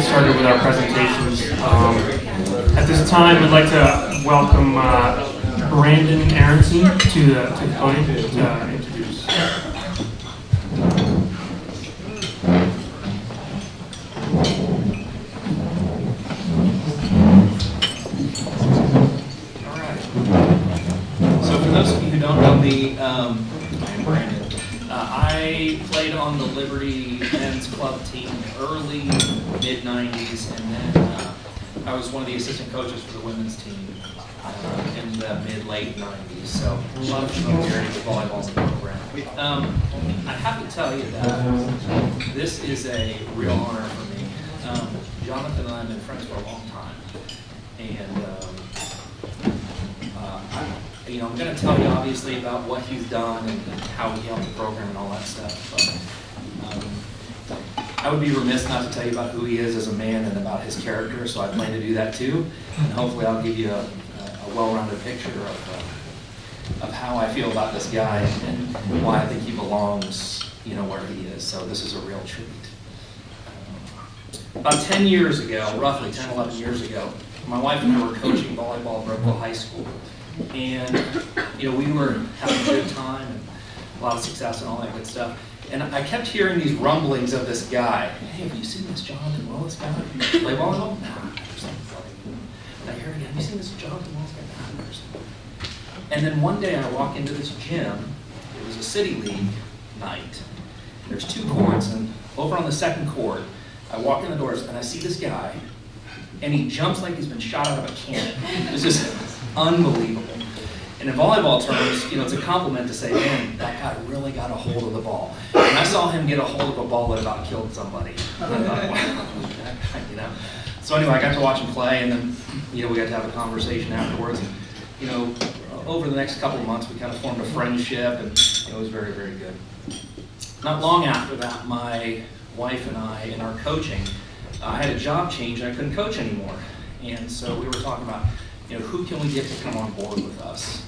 get started with our presentations. At this time, I'd like to welcome Brandon Aronson to the podium to introduce. All right. So for those of you who don't know me, I'm Brandon. I played on the Liberty Men's Club team in the early, mid-90s, and then I was one of the assistant coaches for the women's team in the mid-late 90s. So a lot of familiarity with volleyball in the program. I have to tell you that this is a real honor for me. Jonathan and I have been friends for a long time, and I'm going to tell you obviously about what he's done and how he helped the program and all that stuff. But I would be remiss not to tell you about who he is as a man and about his character. So I plan to do that too, and hopefully I'll give you a well-rounded picture of how I feel about this guy and why I think he belongs, where he is. So this is a real treat. About 10 years ago, roughly 10, 11 years ago, my wife and I were coaching volleyball at Brookville High School. And, we were having a good time and a lot of success and all that good stuff. And I kept hearing these rumblings of this guy. Hey, have you seen this Jonathan Willis guy? Play volleyball? No, I've never seen him. And I hear it again, have you seen this Jonathan Willis guy? No, I've never seen him. And then one day I walk into this gym. It was a city league night. There's two courts, and over on the second court, I walk in the doors and I see this guy, and he jumps like he's been shot out of a cannon. It's just unbelievable. And in volleyball terms, it's a compliment to say, man, that guy really got a hold of the ball. And I saw him get a hold of a ball that about killed somebody. And I thought, wow, that guy, So anyway, I got to watch him play, and then, we got to have a conversation afterwards. And, over the next couple of months, we kind of formed a friendship, and it was very, very good. Not long after that, my wife and I, in our coaching, I had a job change and I couldn't coach anymore. And so we were talking about, who can we get to come on board with us?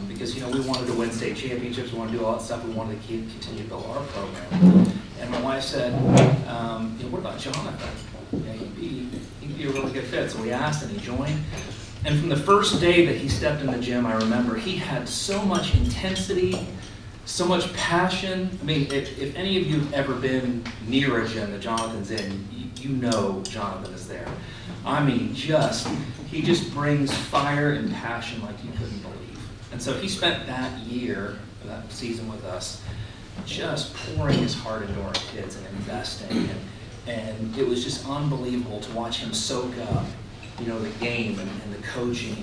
Because, we wanted to win state championships, we wanted to do all that stuff, we wanted to continue to build our program. And my wife said, what about Jonathan? He'd be a really good fit. So we asked and he joined. And from the first day that he stepped in the gym, I remember he had so much intensity, so much passion. I mean, if any of you have ever been near a gym that Jonathan's in, you know Jonathan is there. I mean, he just brings fire and passion like you couldn't believe. And so he spent that season with us, just pouring his heart into our kids and investing. And it was just unbelievable to watch him soak up, the game and the coaching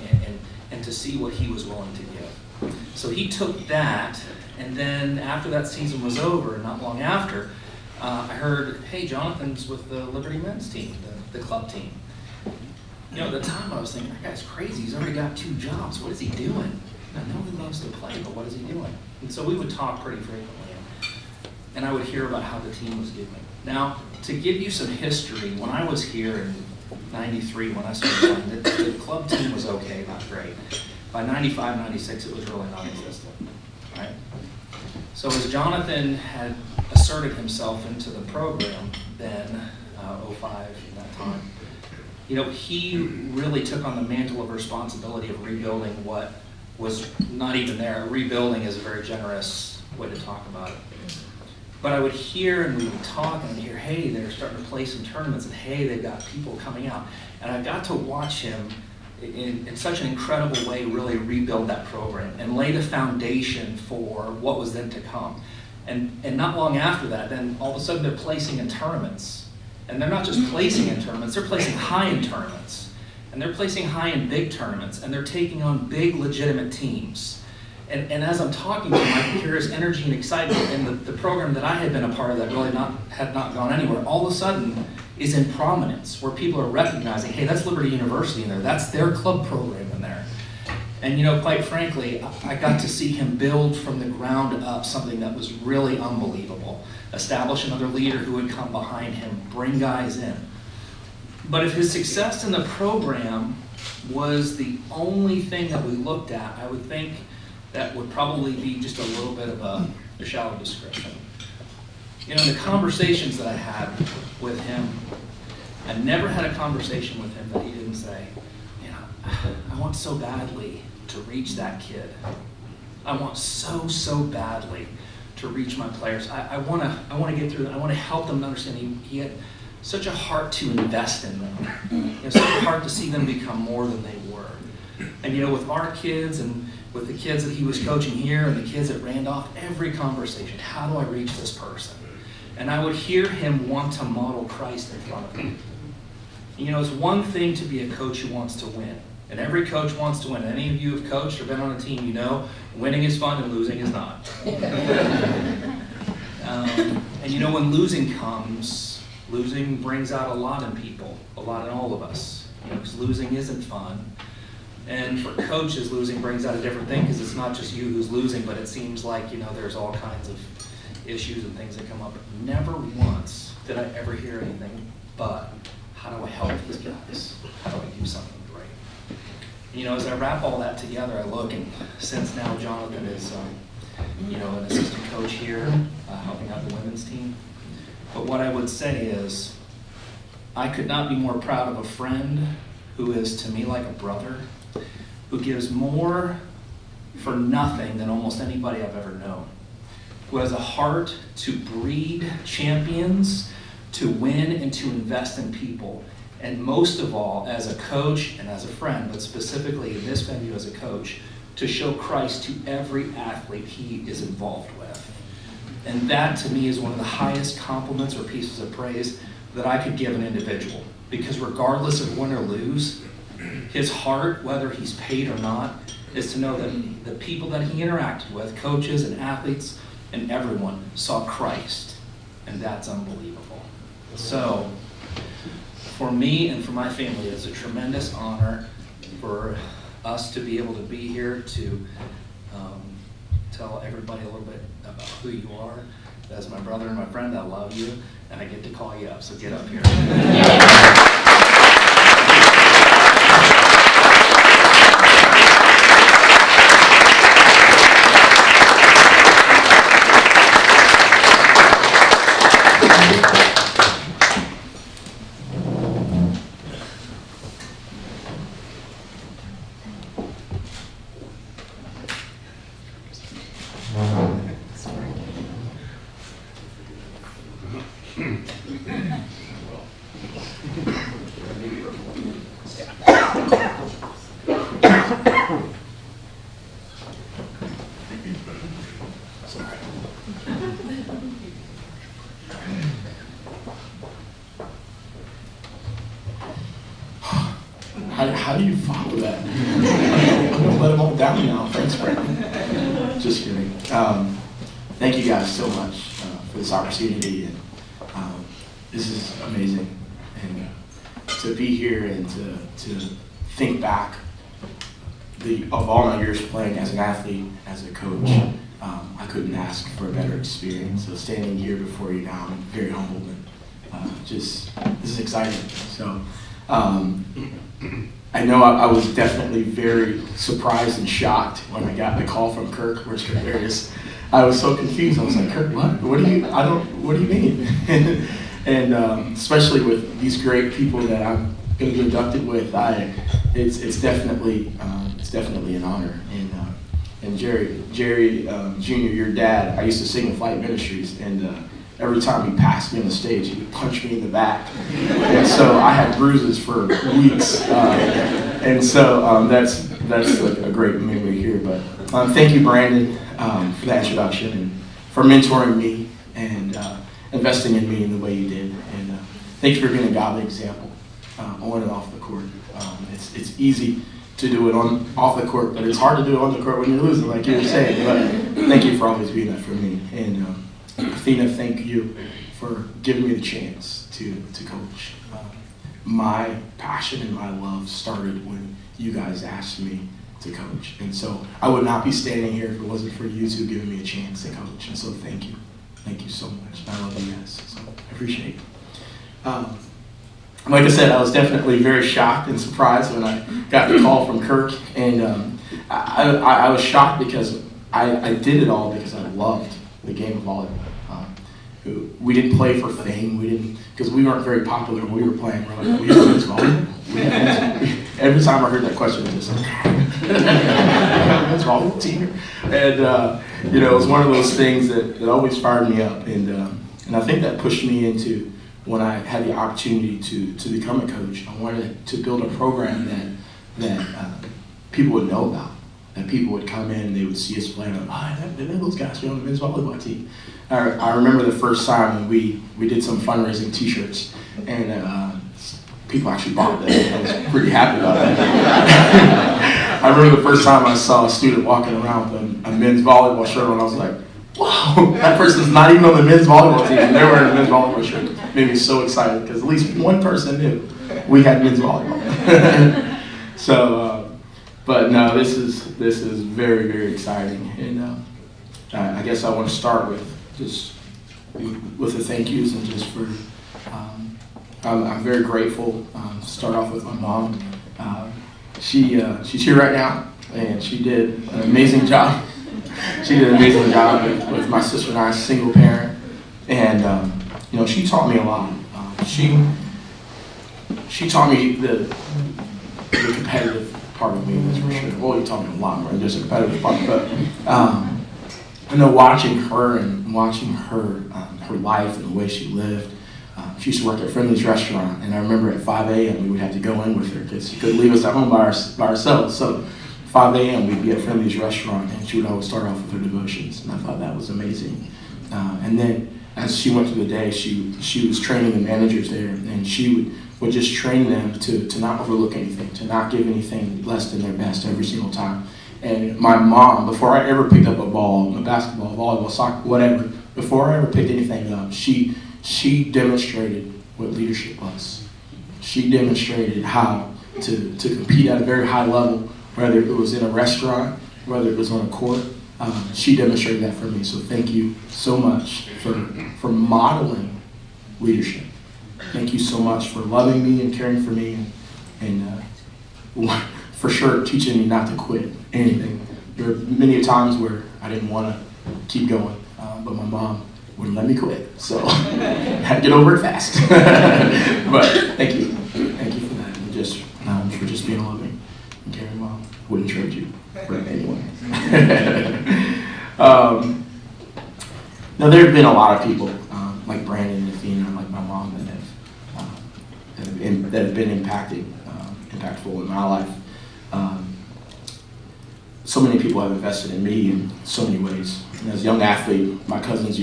and to see what he was willing to give. So he took that. And then after that season was over, not long after, I heard, hey, Jonathan's with the Liberty men's team, the club team. At the time I was thinking, that guy's crazy. He's already got 2 jobs. What is he doing? I know he loves to play, but what is he doing? And so we would talk pretty frequently. And I would hear about how the team was doing. Now, to give you some history, when I was here in 93, when I started playing, the club team was okay, not great. By 95, 96, it was really non-existent. Right? So as Jonathan had asserted himself into the program then, 05 in that time, he really took on the mantle of responsibility of rebuilding what was not even there. Rebuilding is a very generous way to talk about it. But I would hear and we would talk and I'd hear, hey, they're starting to play some tournaments and hey, they've got people coming out. And I got to watch him in such an incredible way really rebuild that program and lay the foundation for what was then to come. And not long after that, then all of a sudden they're placing in tournaments. And they're not just placing in tournaments, they're placing high in tournaments. And they're placing high in big tournaments. And they're taking on big legitimate teams. And as I'm talking to him, I can hear his energy and excitement. And the program that I had been a part of that really had not gone anywhere, all of a sudden is in prominence, where people are recognizing, hey, that's Liberty University in there. That's their club program in there. And quite frankly, I got to see him build from the ground up something that was really unbelievable. Establish another leader who would come behind him, bring guys in. But if his success in the program was the only thing that we looked at, I would think that would probably be just a little bit of a shallow description. In the conversations that I had with him, I never had a conversation with him that he didn't say, I want so badly to reach that kid. I want so badly to reach my players. I want to get through that. I want to help them understand. He had such a heart to invest in them. Such a heart to see them become more than they were. And with our kids and with the kids that he was coaching here and the kids at Randolph, every conversation, how do I reach this person? And I would hear him want to model Christ in front of me. It's one thing to be a coach who wants to win. And every coach wants to win. Any of you have coached or been on a team, winning is fun and losing is not. And when losing comes, losing brings out a lot in people, a lot in all of us. Because losing isn't fun. And for coaches, losing brings out a different thing because it's not just you who's losing, but it seems like, there's all kinds of issues and things that come up. Never once did I ever hear anything but, how do I help these guys? How do I do something great? As I wrap all that together, I look, and since now Jonathan is, an assistant coach here, helping out the women's team. But what I would say is, I could not be more proud of a friend who is to me like a brother, who gives more for nothing than almost anybody I've ever known, who has a heart to breed champions, to win, and to invest in people. And most of all, as a coach and as a friend, but specifically in this venue as a coach, to show Christ to every athlete he is involved with. And that, to me, is one of the highest compliments or pieces of praise that I could give an individual. Because regardless of win or lose, his heart, whether he's paid or not, is to know that the people that he interacted with, coaches and athletes and everyone, saw Christ. And that's unbelievable. So, for me and for my family, it's a tremendous honor for us to be able to be here to tell everybody a little bit about who you are. As my brother and my friend, I love you, and I get to call you up, so get up here. How do you follow that? I'm going to let them all down now. Thanks, Brandon. Just kidding. Thank you guys so much for this opportunity. And this is amazing. And to be here and to think back of all my years playing as an athlete, as a coach, I couldn't ask for a better experience. So standing here before you now, I'm very humbled and this is exciting. So. I know I was definitely very surprised and shocked when I got the call from Kirk. Where's Kirk? There it is. I was so confused. I was like, Kirk, what? What do you mean? And especially with these great people that I'm going to be inducted with, it's definitely an honor. And Jerry Jr., your dad, I used to sing in Flight Ministries, and every time he passed me on the stage, he would punch me in the back. And so I had bruises for weeks. And so that's a great memory here. But thank you, Brandon, for that introduction and for mentoring me and investing in me in the way you did. And thank you for being a godly example on and off the court. It's easy to do it off the court, but it's hard to do it on the court when you're losing, like you were saying. But thank you for always being that for me. And Athena, thank you for giving me the chance to coach. My passion and my love started when you guys asked me to coach. And so I would not be standing here if it wasn't for you two giving me a chance to coach. And so thank you. Thank you so much. I love you guys. So I appreciate it. Like I said, I was definitely very shocked and surprised when I got the call from Kirk. And I was shocked because I did it all because I loved the game of volleyball. We didn't play for fame. We didn't because we weren't very popular when we were playing. We're like, we have men's volleyball? Every time I heard that question, it was just like, men's volleyball team? And, it was one of those things that always fired me up. And I think that pushed me into when I had the opportunity to become a coach. I wanted to build a program that people would know about, that people would come in and they would see us play, and like, those guys are on the men's volleyball team. I remember the first time when we did some fundraising T-shirts, and people actually bought them. I was pretty happy about that. I remember the first time I saw a student walking around with a men's volleyball shirt on, I was like, wow, that person's not even on the men's volleyball team, and they're wearing a men's volleyball shirt. It made me so excited, because at least one person knew we had men's volleyball. So, but no, this is very, very exciting, and I guess I want to start with the thank yous, and just for I'm very grateful. Start off with my mom. She's here right now, and she did an amazing job. She did an amazing job with my sister and I, single parent, and she taught me a lot. She taught me the competitive part of me, that's for sure. Well, you taught me a lot, right? There's a competitive part, but watching her life and the way she lived. She used to work at Friendly's restaurant, and I remember at 5 a.m. we would have to go in with her because she couldn't leave us at home by ourselves. So 5 a.m. we'd be at Friendly's restaurant, and she would always start off with her devotions, and I thought that was amazing. And then as she went through the day, she was training the managers there, and she would just train them to not overlook anything, to not give anything less than their best every single time. And my mom, before I ever picked up a ball, a basketball, volleyball, soccer, whatever, before I ever picked anything up, she demonstrated what leadership was. She demonstrated how to compete at a very high level, whether it was in a restaurant, whether it was on a court. She demonstrated that for me. So thank you so much for modeling leadership. Thank you so much for loving me and caring for me, and for sure teaching me not to quit anything. There were many times where I didn't want to keep going, but my mom wouldn't let me quit, so I had to get over it fast. But thank you for that, and just for just being loving and caring. Mom, wouldn't trade you for anyone. Now there have been a lot of people like Brandon and Athena, like my mom, that have been impactful in my life. So many people have invested in me in so many ways. And as a young athlete, my cousins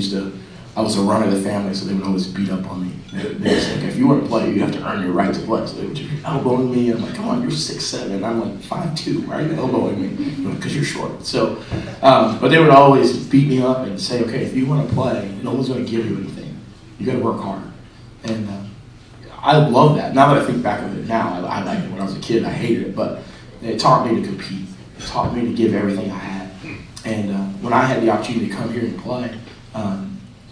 I was a runner of the family, so they would always beat up on me. They would say, if you want to play, you have to earn your right to play. So they would just be elbowing me, and I'm like, come on, you're 6'7", and I'm like 5'2", why are you elbowing me? Because you're short. So, but they would always beat me up and say, okay, if you want to play, no one's going to give you anything. You got to work hard. And I love that. Now that I think back of it now, I liked it when I was a kid. I hated it, but it taught me to compete. It taught me to give everything I had. And when I had the opportunity to come here and play,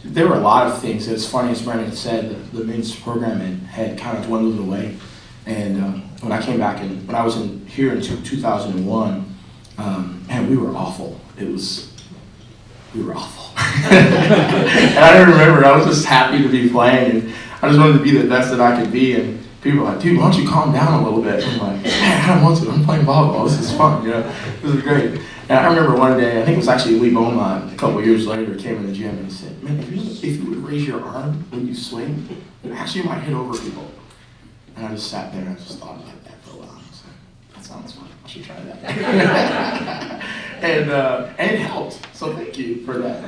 there were a lot of things. It's funny, as Brandon said, the men's program had kind of dwindled away. And when I came back, when I was here in 2001, man, we were awful. We were awful. And I remember, I was just happy to be playing, and I just wanted to be the best that I could be. And people were like, dude, why don't you calm down a little bit? And I'm like, man, I don't want to. I'm playing volleyball. This is fun. This is great. And I remember one day, I think it was actually Lee Beaumont, a couple of years later, came in the gym and he said, man, if you would raise your arm when you swing, it actually might hit over people. And I just sat there and I just thought about that for a while. I was like, that sounds fun. I should try that. And it helped. So thank you for that.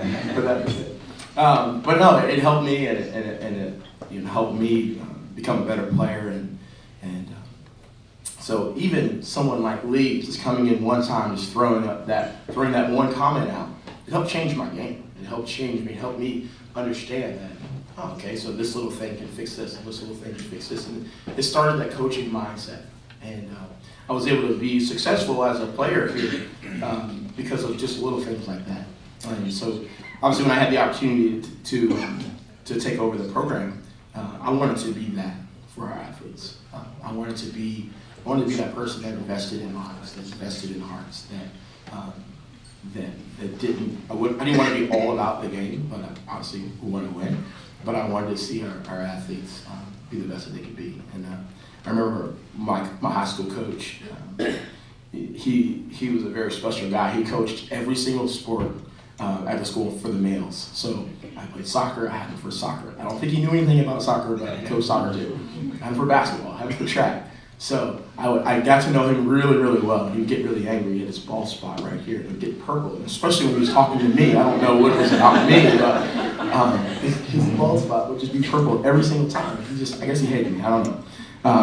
But no, it helped me, and it helped me become a better player. So even someone like Lee just coming in one time, just throwing that one comment out, it helped change my game. It helped change me. It helped me understand that, okay, so this little thing can fix this, and this little thing can fix this. And it started that coaching mindset. And I was able to be successful as a player here because of just little things like that. And so obviously when I had the opportunity to take over the program, I wanted to be that for our athletes. I wanted to be that person that invested in lives, that invested in hearts, that didn't. I didn't want to be all about the game, but obviously we want to win. but I wanted to see our athletes be the best that they could be. And I remember my high school coach. He was a very special guy. He coached every single sport at the school for the males. So I played soccer. I had him for soccer. I don't think he knew anything about soccer, but he coached soccer too. I had him for basketball. I had him for track. So I got to know him really, really well. He would get really angry. He had his bald spot right here. It would get purple, and especially when he was talking to me. I don't know what it was about me, but his bald spot would just be purple every single time. I guess he hated me. I don't know.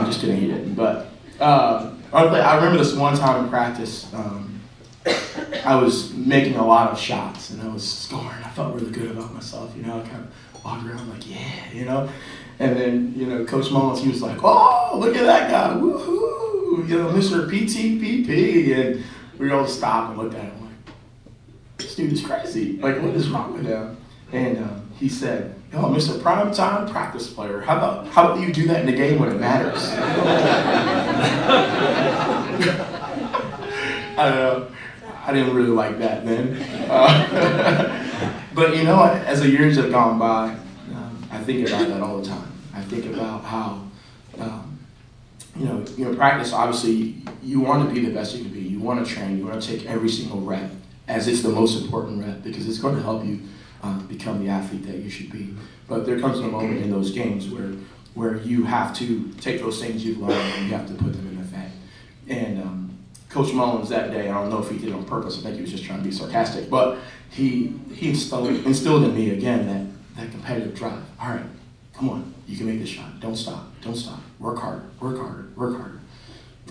Just kidding, he didn't. But I remember this one time in practice. I was making a lot of shots, and I was scoring. I felt really good about myself. I kind of walked around like, yeah, And then, Coach Mullins, he was like, oh, look at that guy, woohoo, Mr. PTPP. And we all stopped and looked at him like, this dude is crazy. Like, what is wrong with him? And he said, Mr. Primetime Practice Player, how about you do that in the game when it matters? I don't know. I didn't really like that then. But as the years have gone by, I think about that all the time. I think about how, practice, obviously, you want to be the best you can be. You want to train. You want to take every single rep as it's the most important rep because it's going to help you become the athlete that you should be. But there comes a moment in those games where you have to take those things you've learned and you have to put them in effect. And Coach Mullins that day, I don't know if he did it on purpose. I think he was just trying to be sarcastic. But he instilled in me, again, that competitive drive. All right, come on. You can make this shot. Don't stop. Don't stop. Work harder. Work harder. Work harder.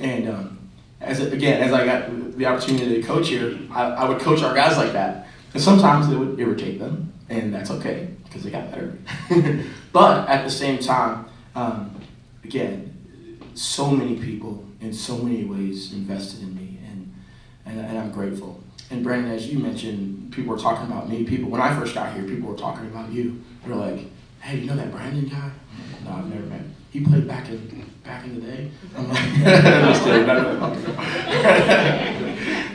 And as I got the opportunity to coach here, I would coach our guys like that. And sometimes it would irritate them, and that's okay because they got better. But at the same time, again, so many people in so many ways invested in me, and I'm grateful. And Brandon, as you mentioned, people were talking about me. When I first got here, people were talking about you. They were like, hey, you know that Brandon guy? No, I've never met him. He played back in the day. I'm like, I'm just kidding.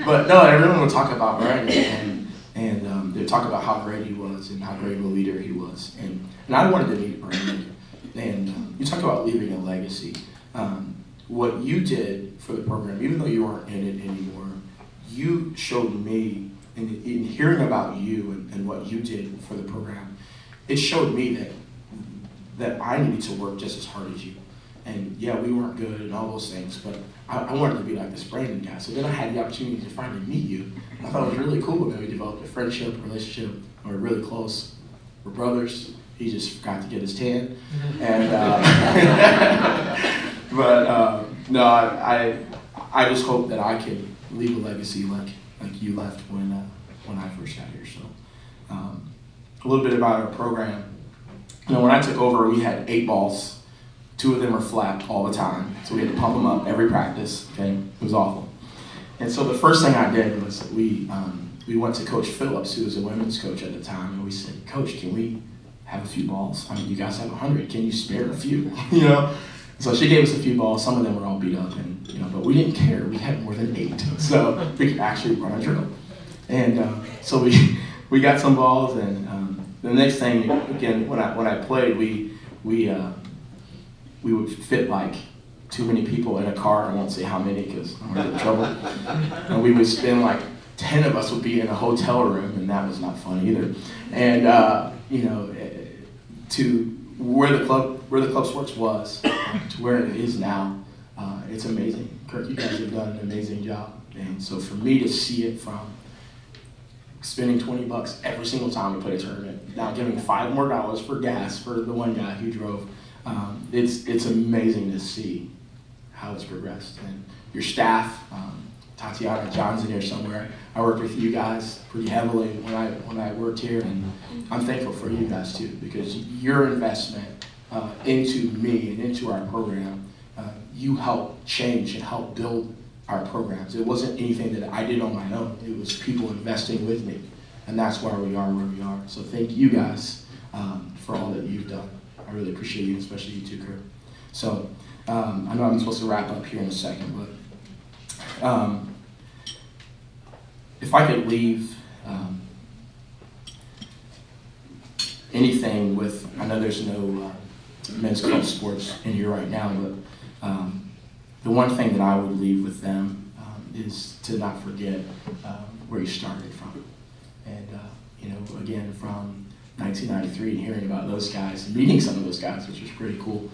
But no, everyone would talk about Brandon, and they'd talk about how great he was and how great of a leader he was. And I wanted to meet Brandon. And you talk about leaving a legacy. What you did for the program, even though you aren't in it anymore, you showed me, in hearing about you and what you did for the program, it showed me that I needed to work just as hard as you. And yeah, we weren't good and all those things, but I wanted to be like this Brandon guy. So then I had the opportunity to finally meet you. I thought it was really cool that we developed a friendship, a relationship, and we're really close. We're brothers. He just forgot to get his tan. And no, I just hope that I can leave a legacy like you left when I first got here. So a little bit about our program. When I took over, we had 8 balls. 2 of them were flat all the time, so we had to pump them up every practice. Okay, it was awful. And so the first thing I did was we went to Coach Phillips, who was a women's coach at the time, and we said, Coach, can we have a few balls? I mean, you guys have 100. Can you spare a few? So she gave us a few balls. Some of them were all beat up, and but we didn't care. We had more than 8, so we could actually run a drill. And so we got some balls, and the next thing, again, when I played, we would fit like too many people in a car. I won't say how many because I'm gonna get in trouble. And we would spend like 10 of us would be in a hotel room, and that was not fun either. And to where the club sports was to where it is now, it's amazing. Kirk, you guys have done an amazing job. And so for me to see it from spending $20 every single time we played a tournament, now giving $5 more for gas for the one guy who drove, it's amazing to see how it's progressed. And your staff, Tatiana John's in here somewhere. I worked with you guys pretty heavily when I worked here, and I'm thankful for you guys too, because your investment into me and into our program, you helped change and help build our programs. It wasn't anything that I did on my own. It was people investing with me, and that's why we are where we are. So thank you guys for all that you've done. I really appreciate you, especially you too, Kurt. So I know I'm supposed to wrap up here in a second, but if I could leave anything with, I know there's no men's club sports in here right now, but the one thing that I would leave with them is to not forget where you started from. And, again, from 1993 and hearing about those guys, and meeting some of those guys, which was pretty cool,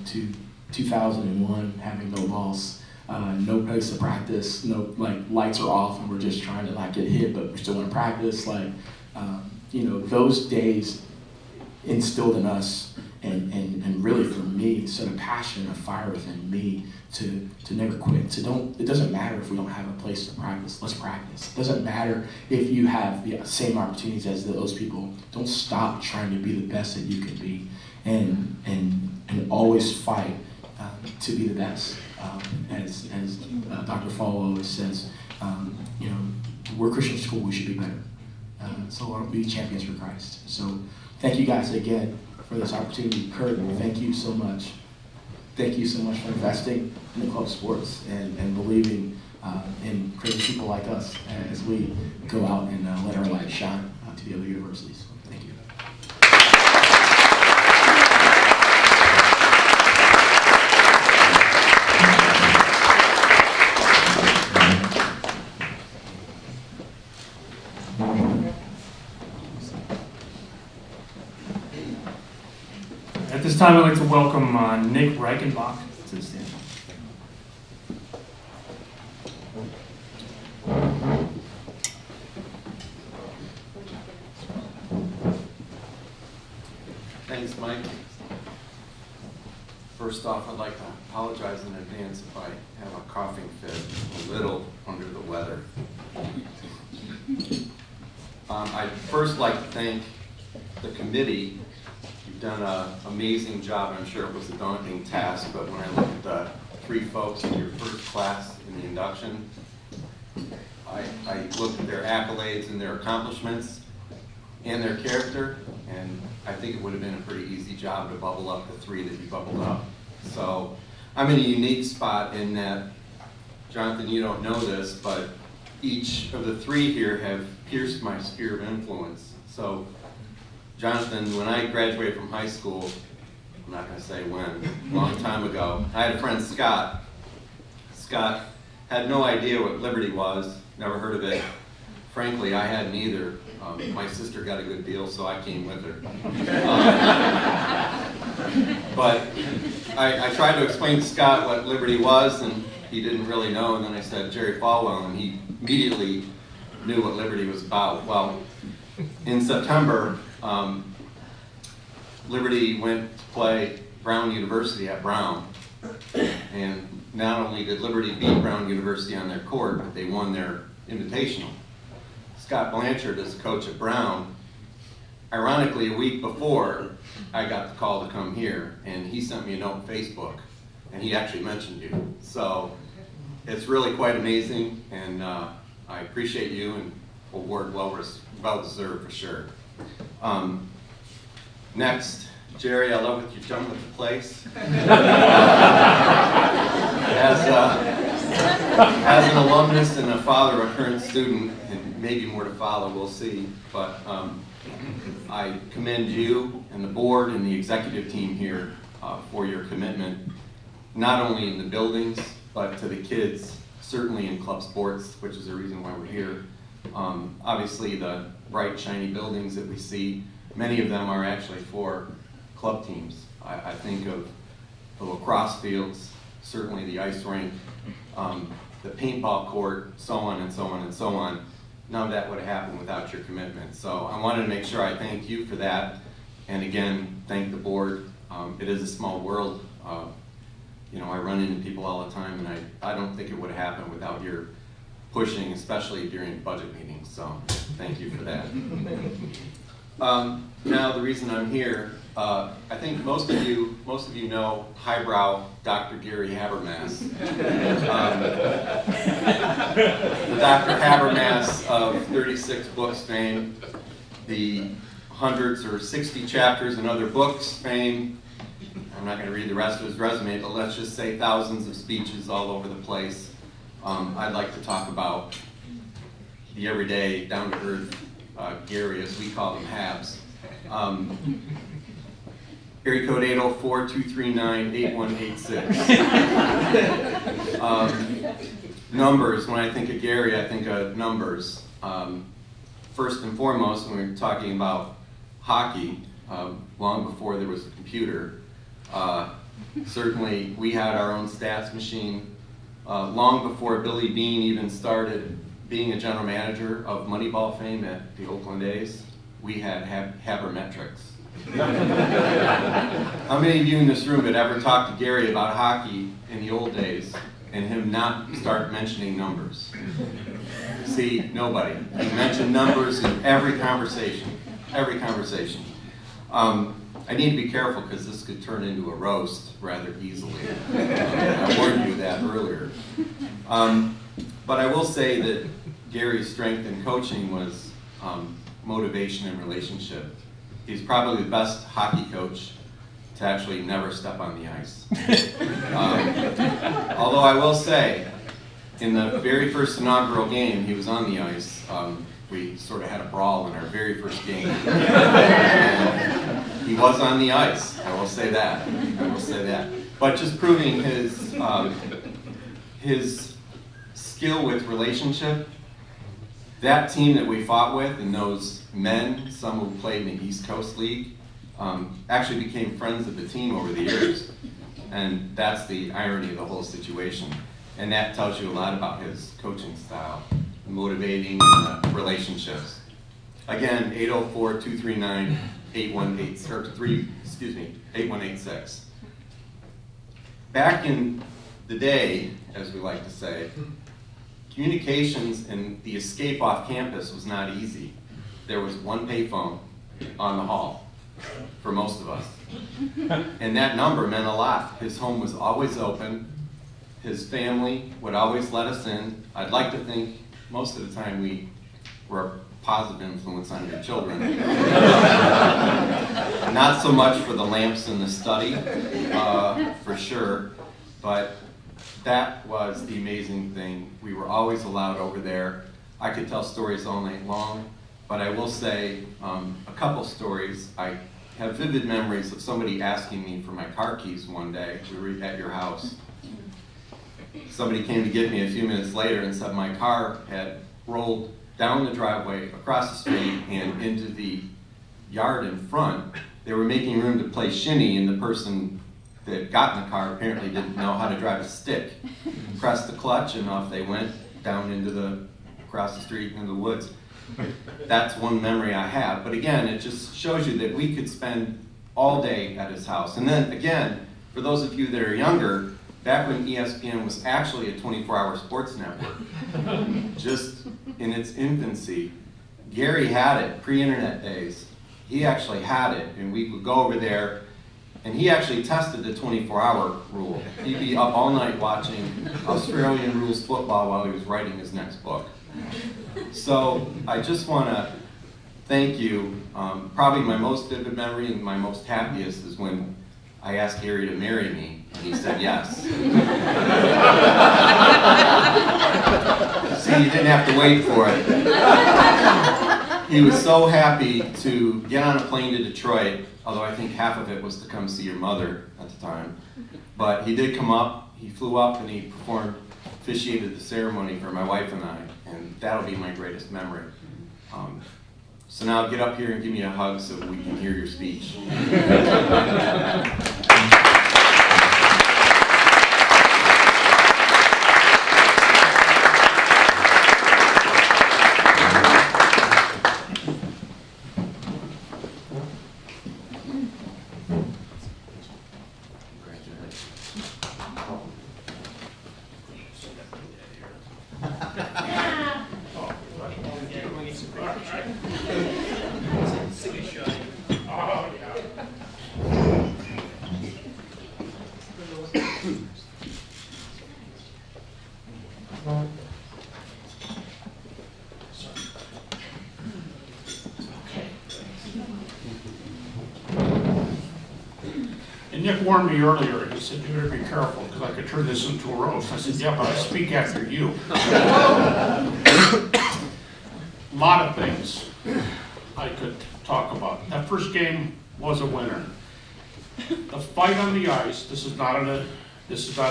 to 2001, having no balls, no place to practice, no, lights are off and we're just trying to not get hit, but we still want to practice. Those days instilled in us, and really for me, set a passion, a fire within me to never quit. It doesn't matter if we don't have a place to practice, let's practice. It doesn't matter if you have the same opportunities as those people. Don't stop trying to be the best that you can be, and always fight to be the best. As Dr. Fall always says, we're Christian school, we should be better. So we'll be champions for Christ. So thank you guys again for this opportunity. Kurt, thank you so much. Thank you so much for investing in the club sports and believing in crazy people like us as we go out and let our light shine to the other universities. Thank you. At this time, I'd like to welcome Nick Reichenbach to the stage. Thanks, Mike. First off, I'd like to apologize in advance if I have a coughing fit, a little under the weather. I'd first like to thank the committee. You've done an amazing job. I'm sure it was a daunting task, but when I look at the three folks in your first class in the induction, I looked at their accolades and their accomplishments and their character, and I think it would have been a pretty easy job to bubble up the three that you bubbled up. So I'm in a unique spot in that, Jonathan, you don't know this, but each of the three here have pierced my sphere of influence. So Jonathan, when I graduated from high school, I'm not going to say when, a long time ago, I had a friend, Scott. Scott had no idea what Liberty was, never heard of it. Frankly, I hadn't either. My sister got a good deal, so I came with her. But I tried to explain to Scott what Liberty was, and he didn't really know, and then I said Jerry Falwell, and he immediately knew what Liberty was about. Well, in September, Liberty went to play Brown University at Brown, and not only did Liberty beat Brown University on their court, but they won their invitational. Scott Blanchard is coach at Brown. Ironically, a week before, I got the call to come here, and he sent me a note on Facebook, and he actually mentioned you. So it's really quite amazing, and I appreciate you, and award well deserved for sure. Next, Jerry, I love what you've done with the place. As an alumnus and a father of a current student, and maybe more to follow, we'll see, but I commend you and the board and the executive team here for your commitment, not only in the buildings, but to the kids, certainly in club sports, which is the reason why we're here. Obviously, the bright, shiny buildings that we see, many of them are actually for club teams. I think of the lacrosse fields, certainly the ice rink, the paintball court, so on and so on and so on. None of that would have happened without your commitment. So I wanted to make sure I thanked you for that. And again, thank the board. It is a small world. I run into people all the time, and I don't think it would have happened without your pushing, especially during budget meetings. So thank you for that. Now the reason I'm here, I think most of you know highbrow Dr. Gary Habermas. The Dr. Habermas of 36 books fame, the hundreds or 60 chapters in other books fame. I'm not going to read the rest of his resume, but let's just say thousands of speeches all over the place. I'd like to talk about the everyday, down-to-earth Gary, as we call them, Habs. Area code 804-239-8186. Numbers, when I think of Gary, I think of numbers. First and foremost, when we're talking about hockey, long before there was a computer, certainly we had our own stats machine. Long before Billy Bean even started being a general manager of Moneyball fame at the Oakland A's, we had Habermetrics. How many of you in this room had ever talked to Gary about hockey in the old days and him not start mentioning numbers? See, nobody. He mentioned numbers in every conversation, every conversation. I need to be careful because this could turn into a roast rather easily. I warned you of that earlier. But I will say that Gary's strength in coaching was motivation and relationship. He's probably the best hockey coach to actually never step on the ice. Although I will say, in the very first inaugural game he was on the ice, we sort of had a brawl in our very first game. And he was on the ice, I will say that. I will say that. But just proving his skill with relationship, that team that we fought with and those men, some who played in the East Coast League, actually became friends of the team over the years. And that's the irony of the whole situation. And that tells you a lot about his coaching style, motivating relationships. Again, 804-239-8186. Back in the day, as we like to say, communications and the escape off campus was not easy. There was one payphone on the hall for most of us. And that number meant a lot. His home was always open. His family would always let us in. I'd like to think most of the time we were a positive influence on your children. Not so much for the lamps in the study, for sure, but that was the amazing thing. We were always allowed over there. I could tell stories all night long, but I will say a couple stories. I have vivid memories of somebody asking me for my car keys one day. We were at your house. Somebody came to get me a few minutes later and said my car had rolled down the driveway, across the street, and into the yard in front. They were making room to play shinny, and the person that got in the car apparently didn't know how to drive a stick. Pressed the clutch, and off they went down across the street into the woods. That's one memory I have. But again, it just shows you that we could spend all day at his house. And then again, for those of you that are younger, back when ESPN was actually a 24-hour sports network, just in its infancy, Gary had it, pre-internet days. He actually had it, and we would go over there, and he actually tested the 24-hour rule. He'd be up all night watching Australian rules football while he was writing his next book. So I just want to thank you. Probably my most vivid memory and my most happiest is when I asked Gary to marry me, and he said yes. See, you didn't have to wait for it. He was so happy to get on a plane to Detroit, although I think half of it was to come see your mother at the time. But he did come up, he flew up, and he officiated the ceremony for my wife and I, and that'll be my greatest memory. So now get up here and give me a hug so we can hear your speech. And Nick warned me earlier. He said, you better be careful because I could turn this into a roast. I said, yeah, but I speak after you. A lot of things I could talk about. That first game was a winner. The fight on the ice, this is not an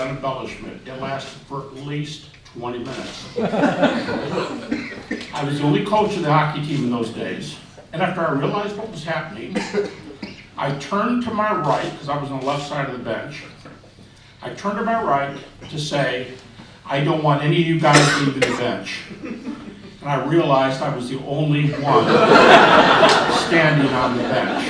embellishment, it lasted for at least 20 minutes. I was the only coach of the hockey team in those days, and after I realized what was happening, I turned to my right, because I was on the left side of the bench. I turned to my right to say, I don't want any of you guys leaving the bench. And I realized I was the only one standing on the bench.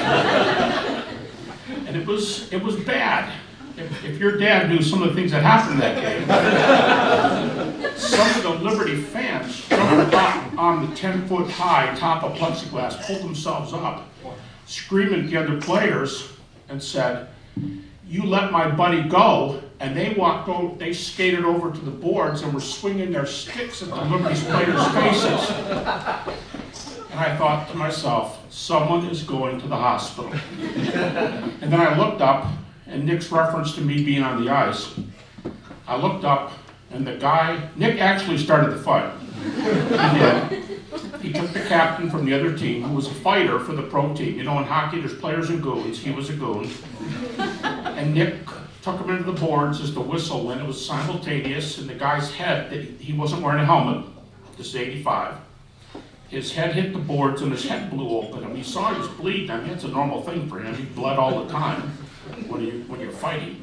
And it was bad. If your dad knew some of the things that happened that game, some of the Liberty fans jumped up on the 10-foot high top of plexiglass, pulled themselves up, screaming at the other players, and said, "You let my buddy go." And they skated over to the boards and were swinging their sticks at the Liberty players' faces. And I thought to myself, someone is going to the hospital. And then I looked up, and Nick's reference to me being on the ice, I looked up, and Nick actually started the fight. He did. He took the captain from the other team, who was a fighter for the pro team. You know, in hockey, there's players and goons. He was a goon. And Nick took him into the boards as the whistle went. It was simultaneous, and the guy's head, he wasn't wearing a helmet, this is 85. His head hit the boards and his head blew open. And we saw he was bleeding. I mean, it's a normal thing for him. He bled all the time when you're fighting.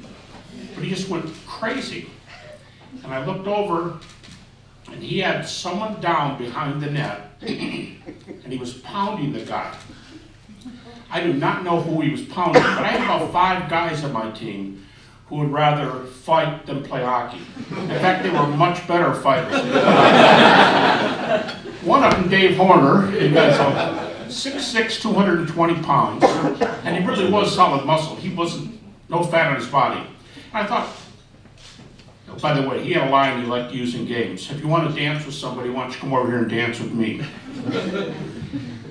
But he just went crazy. And I looked over, and he had someone down behind the net, and he was pounding the guy. I do not know who he was pounding, but I had about 5 guys on my team who would rather fight than play hockey. In fact, they were much better fighters. One of them, Dave Horner, he was 6'6", 220 pounds, and he really was solid muscle. He wasn't, no fat on his body. And I thought, by the way, he had a line he liked to use in games. If you want to dance with somebody, why don't you come over here and dance with me?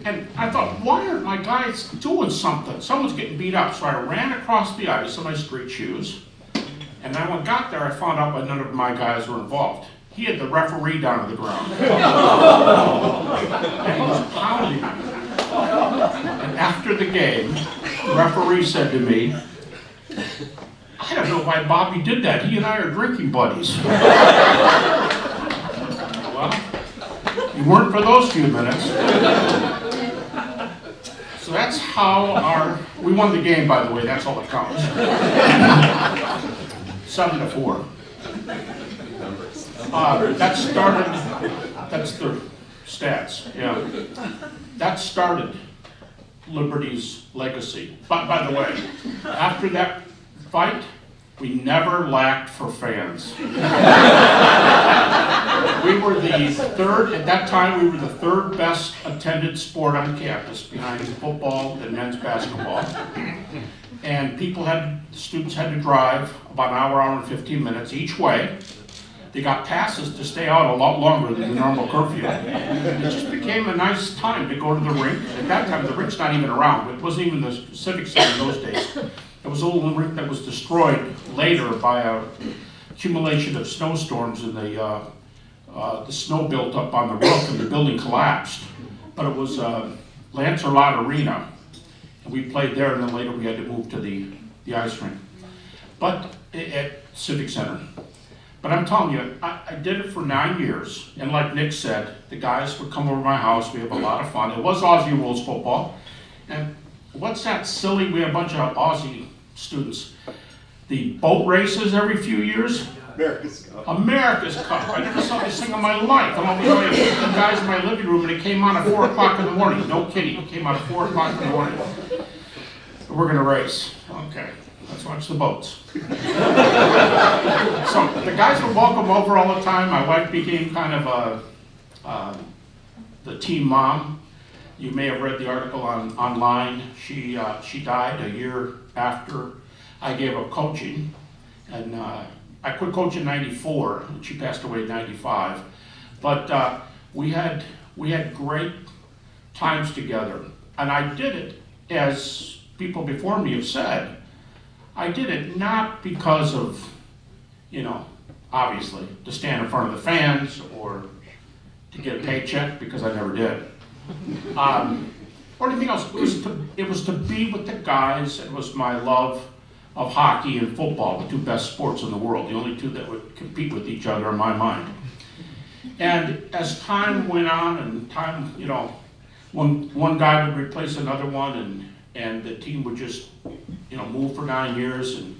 And I thought, why aren't my guys doing something? Someone's getting beat up. So I ran across the ice in my street shoes. And then when I got there, I found out that none of my guys were involved. He had the referee down on the ground. And he was pounding me. And after the game, the referee said to me, "I don't know why Bobby did that. He and I are drinking buddies." Well, you weren't for those few minutes. So that's how we won the game, by the way. That's all that counts. 7-4. That's the stats, yeah. That started Liberty's legacy. But by the way, after that fight, we never lacked for fans. We were the third, at that time, we were the third best attended sport on campus behind football and men's basketball. And students had to drive about an hour and 15 minutes each way. They got passes to stay out a lot longer than the normal curfew. It just became a nice time to go to the rink. At that time, the rink's not even around. It wasn't even the Civic Center in those days. It was a little rink that was destroyed later by a accumulation of snowstorms, and the snow built up on the roof and the building collapsed. But it was Lancerlot Arena, and we played there, and then later we had to move to the ice rink. But at Civic Center. But I'm telling you, I did it for 9 years, and like Nick said, the guys would come over to my house. We have a lot of fun. It was Aussie rules football, and what's that silly? We had a bunch of Aussie students. The boat races every few years. America's Cup. I never saw this thing in my life. I'm always like the guys in my living room, and it came on at 4 o'clock in the morning. No kidding. It came on at 4 o'clock in the morning. We're gonna race. Okay. Let's watch the boats. So the guys would welcome over all the time. My wife became kind of the team mom. You may have read the article online. She died a year after I gave up coaching, and I quit coaching in '94, and she passed away in '95. But we had great times together, and I did it, as people before me have said. I did it not because of, obviously, to stand in front of the fans or to get a paycheck, because I never did. or anything else. It was to be with the guys. It was my love of hockey and football, the two best sports in the world, the only two that would compete with each other in my mind. And as time went on and time, one guy would replace another one and the team would just, move for 9 years and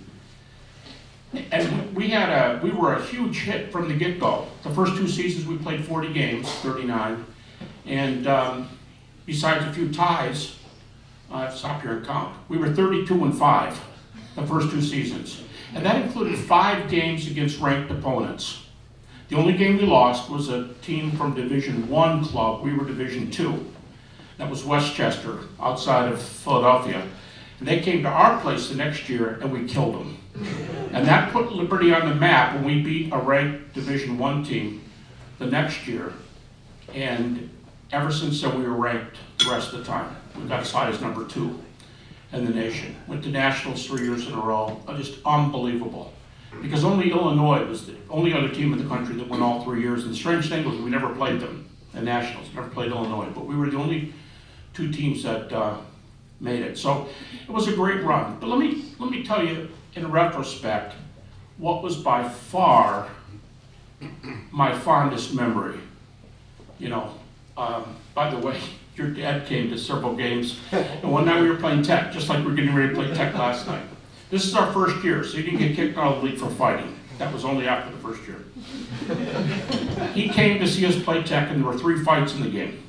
we were a huge hit from the get-go. The first 2 seasons we played 40 games, 39, and besides a few ties, I have to stop here and count. We were 32-5 the first 2 seasons, and that included 5 games against ranked opponents. The only game we lost was a team from Division I club. We were Division II. That was Westchester, outside of Philadelphia. And they came to our place the next year, and we killed them. And that put Liberty on the map when we beat a ranked Division I team the next year. And ever since then, we were ranked the rest of the time. We got as high as number 2 in the nation. Went to nationals 3 years in a row. Just unbelievable. Because only Illinois was the only other team in the country that won all 3 years. And the strange thing was we never played them in nationals, never played Illinois. But we were the only 2 teams that made it. So it was a great run. But let me tell you, in retrospect, what was by far my fondest memory. By the way, your dad came to several games, and one night we were playing Tech, just like we were getting ready to play Tech last night. This is our first year, so he didn't get kicked out of the league for fighting. That was only after the first year. He came to see us play Tech, and there were 3 fights in the game.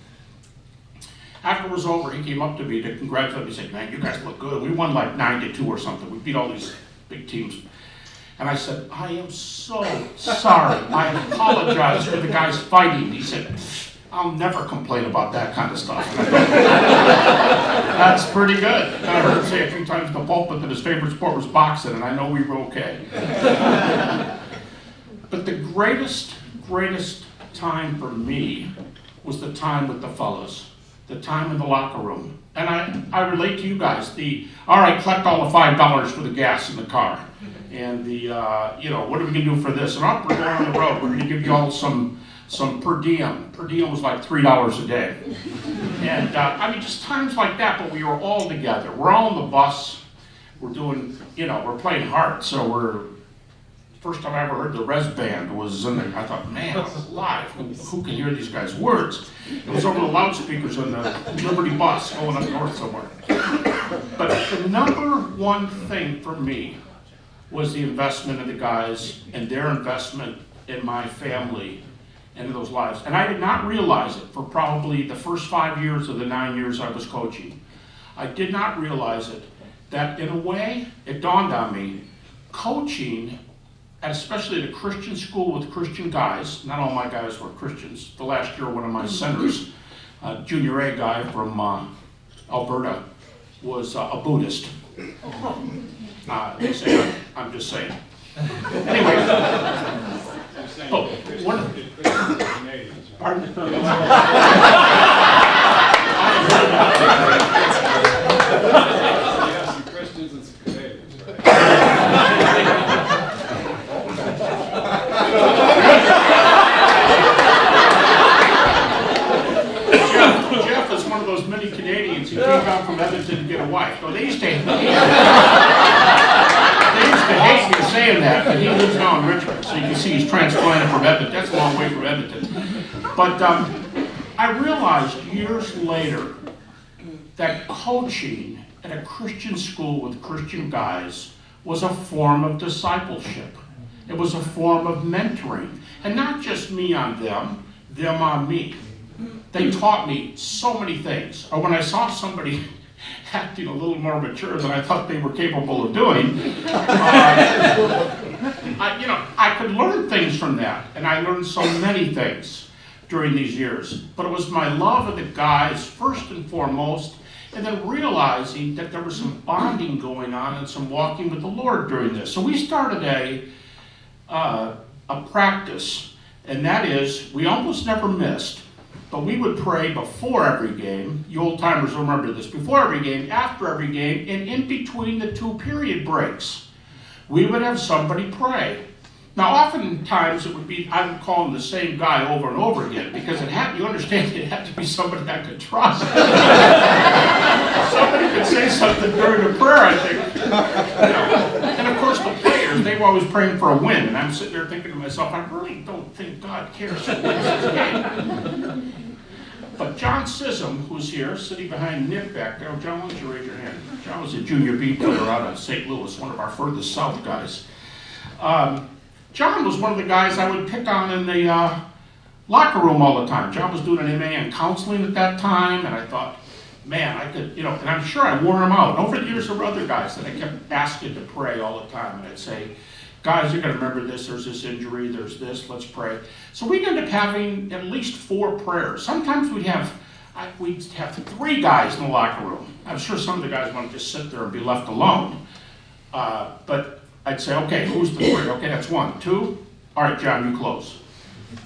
After it was over, he came up to me to congratulate me. He said, "Man, you guys look good." We won like 9-2 or something. We beat all these big teams. And I said, "I am so sorry. I apologize for the guys fighting." He said, "I'll never complain about that kind of stuff." That's pretty good. And I heard him say a few times in the pulpit that his favorite sport was boxing, and I know we were okay. But the greatest time for me was the time with the fellas. The time in the locker room. And I relate to you guys, all right, collect all the $5 for the gas in the car. And what are we gonna do for this? And we're going on the road, we're gonna give you all some per diem. Per diem was like $3 a day. And just times like that, but we were all together. We're all on the bus, we're doing, we're playing hard. So first time I ever heard the Res Band was in there. I thought, man, live, who can hear these guys' words? It was over the loudspeakers on the Liberty bus going up north somewhere. But the number one thing for me was the investment in the guys and their investment in my family and in those lives. And I did not realize it for probably the first 5 years of the 9 years I was coaching. I did not realize it, that in a way, it dawned on me, coaching, and especially at a Christian school with Christian guys, not all my guys were Christians. The last year, one of my centers, a junior A guy from Alberta, was a Buddhist. They say I'm just saying. Anyway, pardon? Some Christians and some Canadians, right? Jeff is one of those many Canadians who came down from Edmonton to get a wife. So they used to hate me saying that, but he lives now in Richmond, so you can see he's transplanted from Edmonton. That's a long way from Edmonton. But I realized years later that coaching at a Christian school with Christian guys was a form of discipleship. It was a form of mentoring. And not just me on them on me. They taught me so many things. Or when I saw somebody acting a little more mature than I thought they were capable of doing, I could learn things from that. And I learned so many things during these years. But it was my love of the guys, first and foremost, and then realizing that there was some bonding going on and some walking with the Lord during this. So we started a practice, and that is, we almost never missed, but we would pray before every game. You old timers remember this. Before every game, after every game, and in between the 2 period breaks, we would have somebody pray. Now, oftentimes it would be, I would call him the same guy over and over again, because you understand it had to be somebody I could trust. Somebody could say something during the prayer, I think. You know. And of course the players, they were always praying for a win, and I'm sitting there thinking to myself, I really don't think God cares who wins this game. But John Sissom, who's here, sitting behind Nick back there. John, why don't you raise your hand? John was a junior B player out of St. Louis, one of our furthest south guys. John was one of the guys I would pick on in the locker room all the time. John was doing an MA in counseling at that time, and I thought, man, I could, you know, and I'm sure I wore him out. Over the years, there were other guys that I kept asking to pray all the time, and I'd say, guys, you're going to remember this, there's this injury, there's this, let's pray. So we'd end up having at least 4 prayers. Sometimes we'd have 3 guys in the locker room. I'm sure some of the guys want to just sit there and be left alone. But I'd say, okay, who's the 3? Okay, that's 1. 2? All right, John, you close.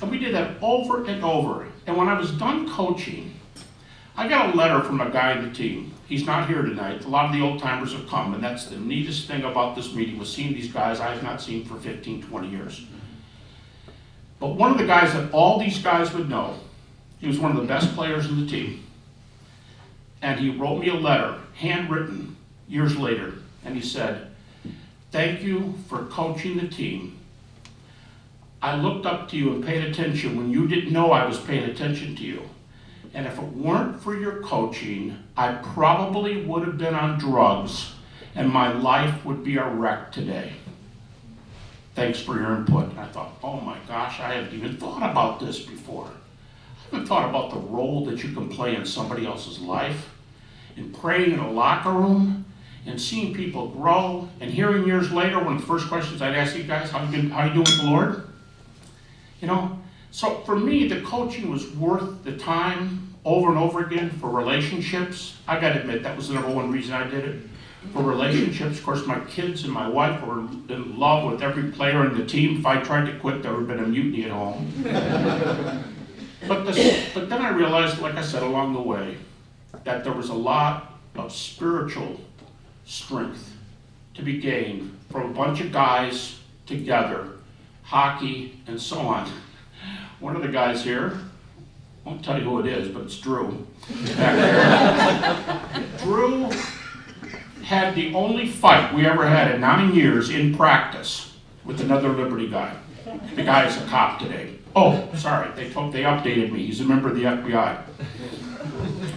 And we did that over and over. And when I was done coaching, I got a letter from a guy in the team. He's not here tonight. A lot of the old timers have come, and that's the neatest thing about this meeting, was seeing these guys I have not seen for 15, 20 years. But one of the guys that all these guys would know, he was one of the best players in the team. And he wrote me a letter, handwritten, years later, and he said, thank you for coaching the team. I looked up to you and paid attention when you didn't know I was paying attention to you. And if it weren't for your coaching, I probably would have been on drugs and my life would be a wreck today. Thanks for your input. And I thought, oh my gosh, I haven't even thought about this before. I haven't thought about the role that you can play in somebody else's life, in praying in a locker room, and seeing people grow, and hearing years later, one of the first questions I'd ask you guys, how you doing with the Lord? You know, so for me, the coaching was worth the time over and over again for relationships. I gotta admit, that was the number one reason I did it. For relationships, of course, my kids and my wife were in love with every player in the team. If I tried to quit, there would have been a mutiny at home. But then I realized, like I said along the way, that there was a lot of spiritual strength to be gained from a bunch of guys together, hockey and so on. One of the guys here, I won't tell you who it is, but it's Drew. Back there. Drew had the only fight we ever had in 9 years in practice with another Liberty guy. The guy is a cop today. Oh, sorry, they updated me. He's a member of the FBI.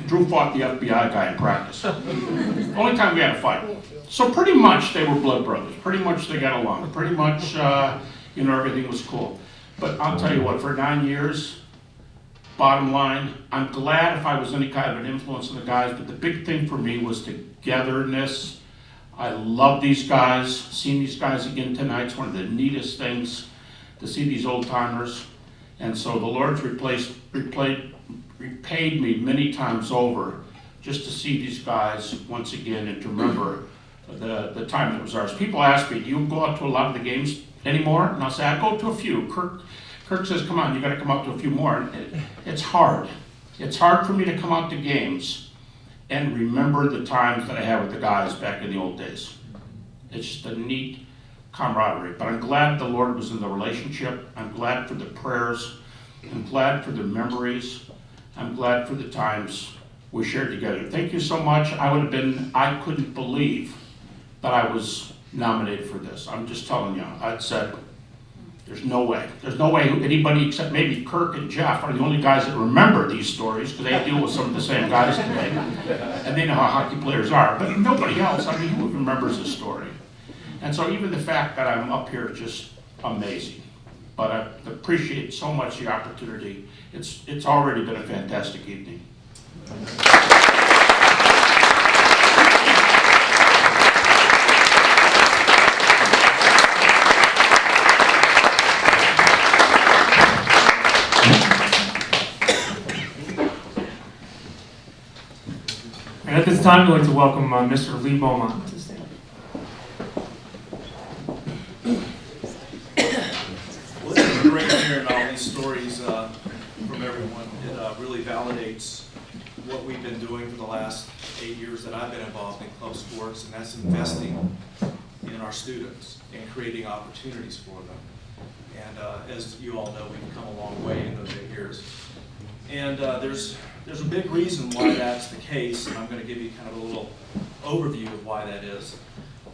Drew fought the FBI guy in practice. Only time we had a fight. So pretty much they were blood brothers. Pretty much they got along. Pretty much, everything was cool. But I'll tell you what, for 9 years, bottom line, I'm glad if I was any kind of an influence on the guys, but the big thing for me was togetherness. I love these guys. Seeing these guys again tonight is one of the neatest things, to see these old timers. And so the Lord's repaid me many times over just to see these guys once again and to remember the time that was ours. People ask me, do you go out to a lot of the games anymore? And I'll say, I go to a few. Kirk says, come on, you got to come out to a few more. It's hard. It's hard for me to come out to games and remember the times that I had with the guys back in the old days. It's just a neat camaraderie. But I'm glad the Lord was in the relationship. I'm glad for the prayers. I'm glad for the memories. I'm glad for the times we shared together. Thank you so much. I couldn't believe that I was nominated for this. I'm just telling you. I'd said, there's no way. There's no way anybody except maybe Kirk and Jeff are the only guys that remember these stories, because they deal with some of the same guys today. And they know how hockey players are. But nobody else, who remembers this story? And so even the fact that I'm up here is just amazing. But I appreciate so much the opportunity. It's already been a fantastic evening. And at this time, we'd like to welcome Mr. Lee Beaumont to stand. Well, it's been great hearing all these stories from everyone. It really validates what we've been doing for the last 8 years that I've been involved in club sports, and that's investing in our students and creating opportunities for them. And as you all know, we've come a long way in those 8 years. And there's a big reason why that's the case, and I'm going to give you kind of a little overview of why that is.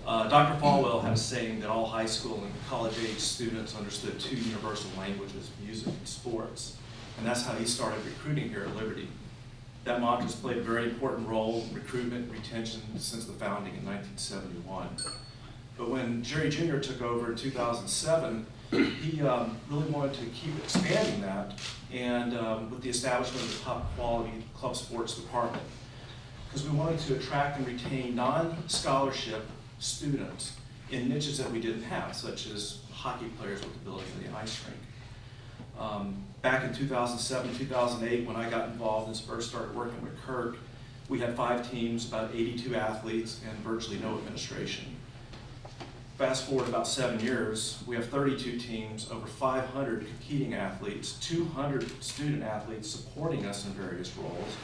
Dr. Falwell had a saying that all high school and college-age students understood 2 universal languages, music and sports. And that's how he started recruiting here at Liberty. That mantra's played a very important role in recruitment and retention since the founding in 1971. But when Jerry Jr. took over in 2007, he really wanted to keep expanding that, and with the establishment of the top quality club sports department, because we wanted to attract and retain non-scholarship students in niches that we didn't have, such as hockey players with ability to the ice rink. Back in 2007, 2008, when I got involved and first started working with Kirk, we had 5 teams, about 82 athletes, and virtually no administration. Fast forward about 7 years, we have 32 teams, over 500 competing athletes, 200 student athletes supporting us in various roles.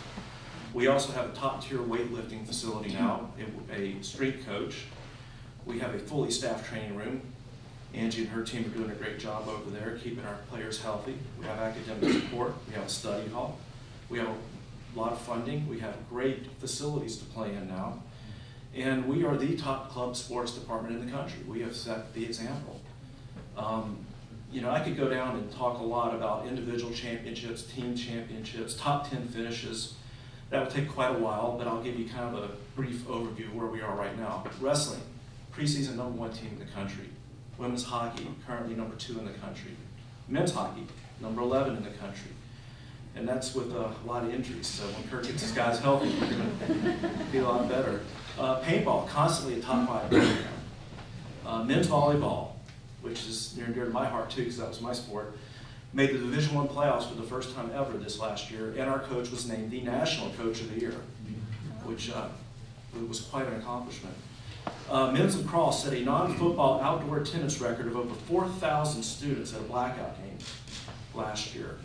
We also have a top-tier weightlifting facility now, a strength coach. We have a fully staffed training room. Angie and her team are doing a great job over there, keeping our players healthy. We have academic support. We have a study hall. We have a lot of funding. We have great facilities to play in now. And we are the top club sports department in the country. We have set the example. You know, I could go down and talk a lot about individual championships, team championships, top 10 finishes. That would take quite a while, but I'll give you kind of a brief overview of where we are right now. Wrestling, preseason #1 team in the country. Women's hockey, currently #2 in the country. Men's hockey, number 11 in the country. And that's with a lot of injuries, so when Kirk gets his guys healthy, we're going to be a lot better. Paintball, constantly a top 5 program. Men's volleyball, which is near and dear to my heart too, because that was my sport, made the Division I playoffs for the first time ever this last year, and our coach was named the National Coach of the Year, which was quite an accomplishment. Men's lacrosse set a non-football outdoor attendance record of over 4,000 students at a blackout game last year.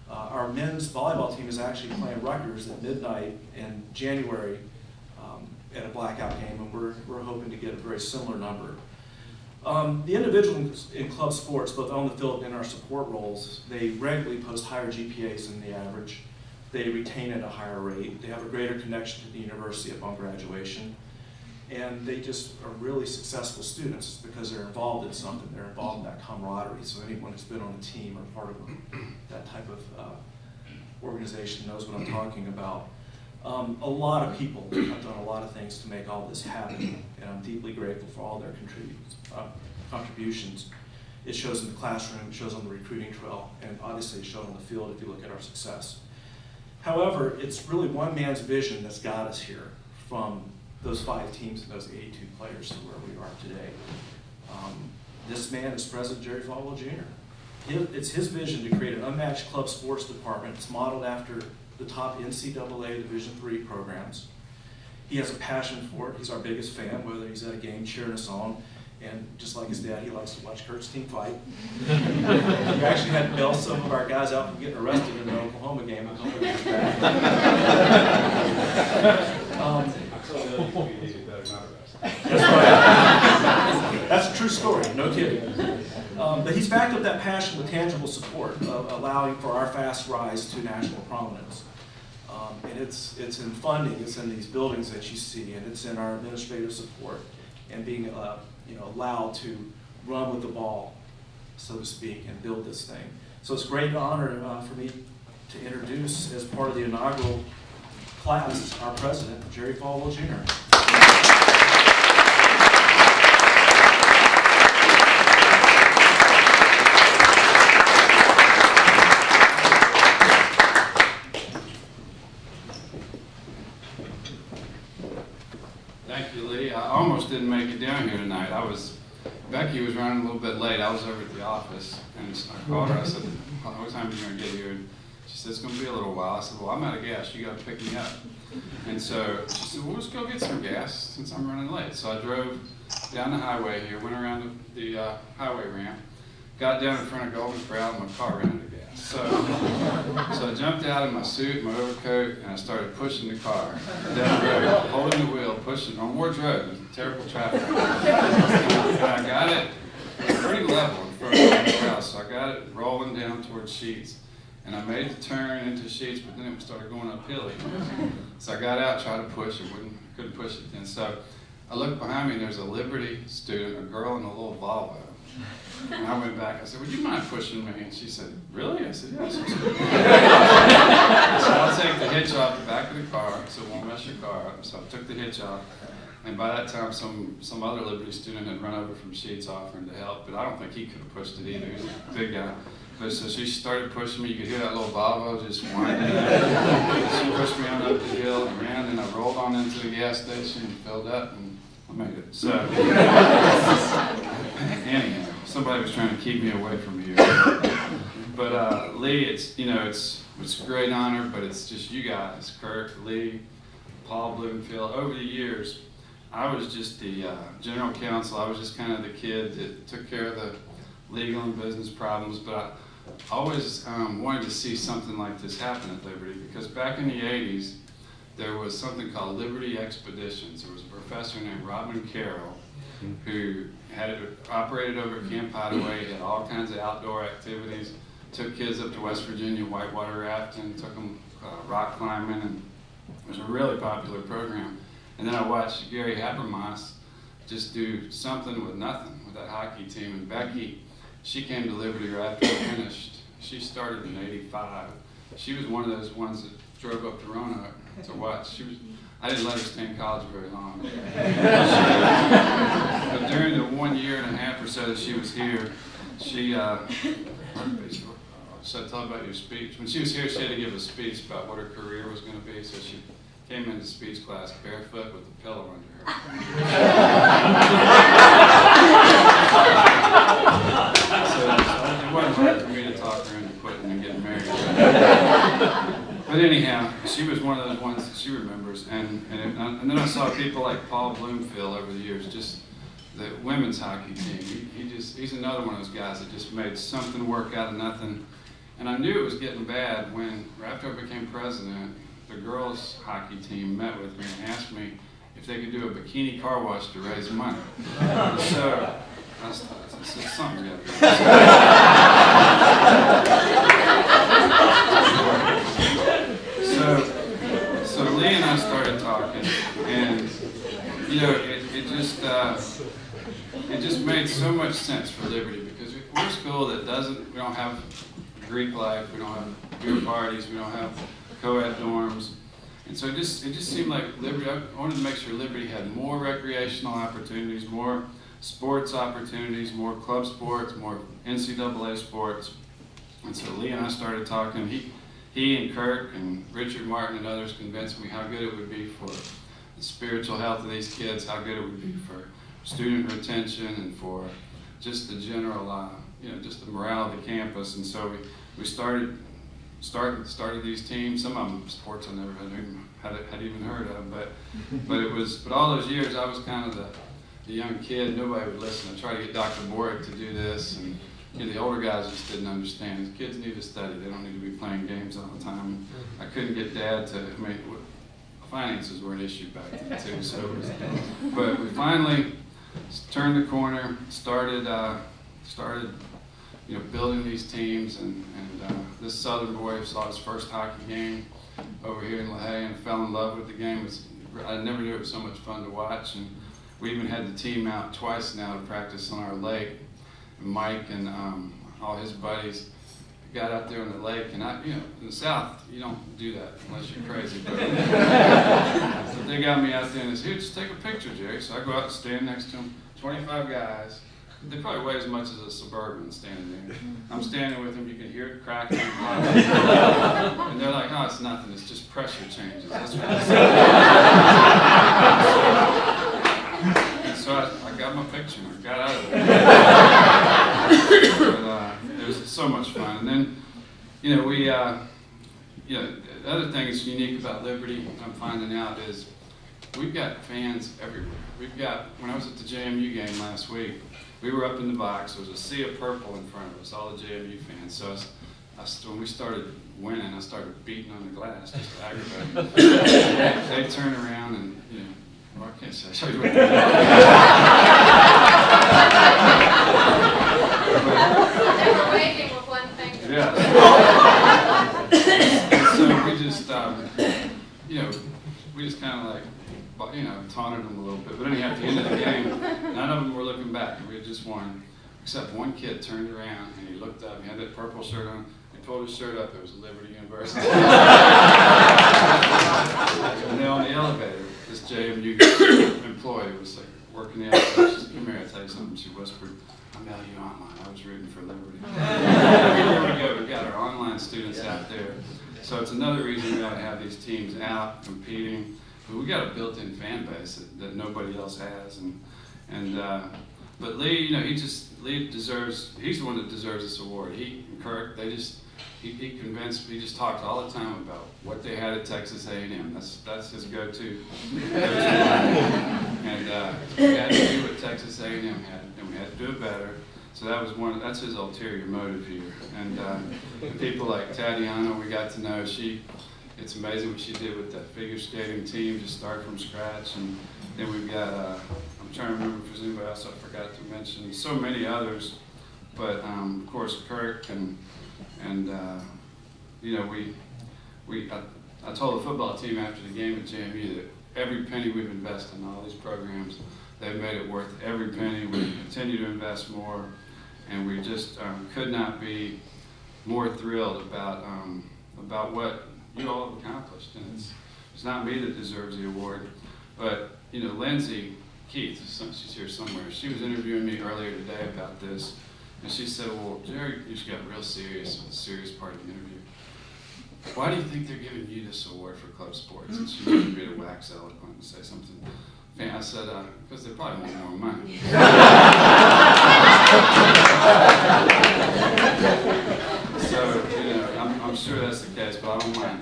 Our men's volleyball team is actually playing Rutgers at midnight in January at a blackout game, and we're hoping to get a very similar number. The individuals in club sports, both on the field and in our support roles, they regularly post higher GPAs than the average. They retain at a higher rate. They have a greater connection to the university upon graduation. And they just are really successful students because they're involved in something. They're involved in that camaraderie. So anyone who's been on a team or part of that type of organization knows what I'm talking about. A lot of people have done a lot of things to make all this happen, and I'm deeply grateful for all their contributions. It shows in the classroom, it shows on the recruiting trail, and obviously it shows on the field if you look at our success. However, it's really one man's vision that's got us here, from those 5 teams and those 82 players to where we are today. This man is President Jerry Falwell Jr. It's his vision to create an unmatched club sports department. It's modeled after the top NCAA Division III programs. He has a passion for it. He's our biggest fan, whether he's at a game cheering us on. And just like his dad, he likes to watch Kurt's team fight. We actually had to bail some of our guys out from getting arrested in the Oklahoma game. That's right. That's a true story, no kidding. But he's backed up that passion with tangible support, allowing for our fast rise to national prominence. And it's in funding, it's in these buildings that you see, and it's in our administrative support, and being allowed to run with the ball, so to speak, and build this thing. So it's a great honor for me to introduce, as part of the inaugural class, our president, Jerry Falwell Jr. Thank you, Lee. I almost didn't make it down here tonight. Becky was running a little bit late. I was over at the office, and I called her. I said, what time are you going to get here? And she said, it's going to be a little while. I said, well, I'm out of gas. You got to pick me up. And so she said, well, let's go get some gas since I'm running late. So I drove down the highway here, went around the highway ramp, got down in front of Golden Corral, and my car ran out of gas. So I jumped out of my suit, my overcoat, and I started pushing the car down the road, holding the wheel, pushing on Ward's Road. It was terrible traffic. And I got it pretty level in front of Golden Corral. was, so I got it rolling down towards Sheets. And I made the turn into Sheets, but then it started going uphill again. So I got out, tried to push it, couldn't push it then. So I looked behind me, and there's a Liberty student, a girl in a little Volvo. And I went back, I said, would you mind pushing me? And she said, really? I said, yes. She said, so I'll take the hitch off the back of the car, so it won't mess your car up. So I took the hitch off. And by that time, some other Liberty student had run over from Sheets offering to help, but I don't think he could have pushed it either. He was a big guy. But so she started pushing me. You could hear that little Volvo just winding up. She pushed me on up the hill and ran, and I rolled on into the gas station and filled up, and I made it. So anyhow, somebody was trying to keep me away from you. But Lee, it's a great honor, but it's just you guys, Kirk, Lee, Paul Bloomfield. Over the years, I was just the general counsel. I was just kind of the kid that took care of the legal and business problems, but I always wanted to see something like this happen at Liberty, because back in the 80s, there was something called Liberty Expeditions. There was a professor named Robin Carroll who operated over at Camp Hideaway, had all kinds of outdoor activities, took kids up to West Virginia whitewater rafting, took them rock climbing, and it was a really popular program. And then I watched Gary Habermas just do something with nothing with that hockey team. And Becky, she came to Liberty right after I finished. She started in '85. She was one of those ones that drove up to Roanoke to watch. I didn't let her stay in college very long. But during the 1 year and a half or so that she was here, so tell about your speech. When she was here, she had to give a speech about what her career was going to be, so she came into speech class barefoot with a pillow under her. So it wasn't hard for me to talk her into quitting and getting married. But anyhow, she was one of those ones that she remembers. And then I saw people like Paul Bloomfield over the years, just the women's hockey team. He's another one of those guys that just made something work out of nothing. And I knew it was getting bad when, after I became president, the girls' hockey team met with me and asked me if they could do a bikini car wash to raise money. So I said, something's got to be done. So Lee and I started talking, and it just made so much sense for Liberty, because we're a school that we don't have Greek life, we don't have beer parties, we don't have co-ed dorms. And so it just seemed like Liberty, I wanted to make sure Liberty had more recreational opportunities, more sports opportunities, more club sports, more NCAA sports. And so Lee and I started talking. He and Kirk and Richard Martin and others convinced me how good it would be for the spiritual health of these kids, how good it would be for student retention and for just the general, just the morale of the campus. And so we started these teams. Some of them sports I never had even heard of, but all those years I was kind of the young kid. Nobody would listen. I tried to get Dr. Borick to do this, and the older guys just didn't understand. The kids need to study. They don't need to be playing games all the time. I couldn't get Dad to. Finances were an issue back then too. So, but we finally turned the corner. Started building these teams, and this Southern boy saw his first hockey game over here in LaHaye and fell in love with the game. I never knew it was so much fun to watch, and we even had the team out twice now to practice on our lake. And Mike and all his buddies got out there on the lake, and in the South, you don't do that unless you're crazy. But so they got me out there and they said, "Here, just take a picture, Jerry." So I go out and stand next to them, 25 guys. They probably weigh as much as a Suburban standing there. I'm standing with them, you can hear it cracking. And they're like, "Oh, it's nothing, it's just pressure changes." That's what they say. And so I got my picture and I got out of there. But it was so much fun. And then, the other thing that's unique about Liberty, I'm finding out, is we've got fans everywhere. When I was at the JMU game last week, we were up in the box. There was a sea of purple in front of us, all the JMU fans. So when we started winning, I started beating on the glass just to aggravate them. They turn around and, well, I can't say. Show you what they do. Yeah. So we just, we just kind of like, taunted them a little bit. But anyhow, at the end of the game, none of them were looking back. We had just won, except one kid turned around and he looked up. He had that purple shirt on. He pulled his shirt up. It was Liberty University. And then on the elevator, this JMU employee was like working the elevator. She said, "Come here, I'll tell you something." She whispered, "I'm LU Online. I was rooting for Liberty." Here we go. We've got our online students out there. So it's another reason we ought to have these teams out competing. But we got a built-in fan base that nobody else has. But Lee, Lee deserves. He's the one that deserves this award. He and Kirk, he convinced. He just talked all the time about what they had at Texas A&M. That's his go-to. And we had to do what Texas A&M had, and we had to do it better. So that's his ulterior motive here. And people like Tatiana, we got to know. It's amazing what she did with that figure skating team, just start from scratch. And then we've got, I'm trying to remember if there's anybody else I forgot to mention. So many others, but of course Kirk and I told the football team after the game at JMU that every penny we've invested in all these programs, they've made it worth every penny. We continue to invest more, and we just could not be more thrilled about what you all have accomplished. And it's not me that deserves the award, but Lindsay Keith, she's here somewhere. She was interviewing me earlier today about this, and she said, "Well, Jerry, you just got real serious with the serious part of the interview. Why do you think they're giving you this award for club sports?" And she wanted me to wax eloquent and say something. I said, "Because they probably want more money." So, I'm sure that's the case, but I don't mind.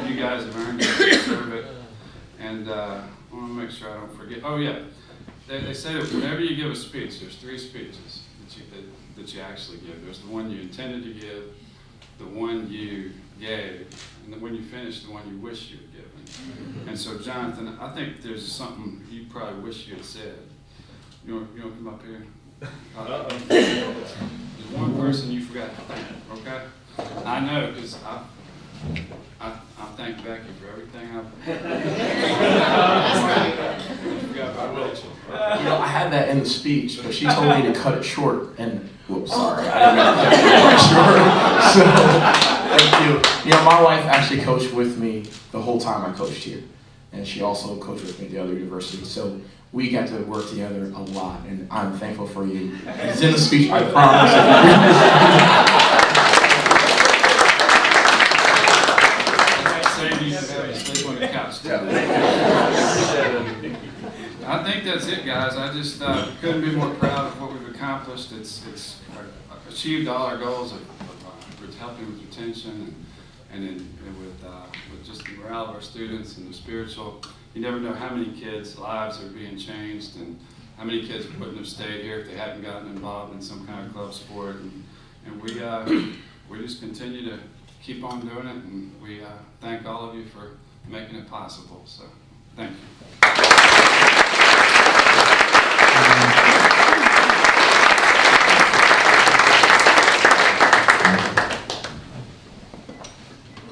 You guys have earned it, you deserve it. And I want to make sure I don't forget. Oh, yeah. They say that whenever you give a speech, there's 3 speeches that you actually give. There's the one you intended to give, the one you gave, and then when you finish, the one you wish you had given. And so, Jonathan, I think there's something you probably wish you had said. You want to come up here? There's one person you forgot to thank, okay? I know, because I thank Becky for everything I've forgot about Rachel. I had that in the speech, but she told me to cut it short, and whoops, sorry, I didn't know to cut it short. So, thank you. My wife actually coached with me the whole time I coached here, and she also coached with me at the other university. So we got to work together a lot, and I'm thankful for you. It's in the speech, I promise. I think that's it, guys. I just couldn't be more proud of what we've accomplished. It's achieved all our goals of helping with retention and with just the morale of our students and the spiritual. You never know how many kids' lives are being changed and how many kids wouldn't have stayed here if they hadn't gotten involved in some kind of club sport. And we just continue to keep on doing it, and we thank all of you for making it possible. So, thank you.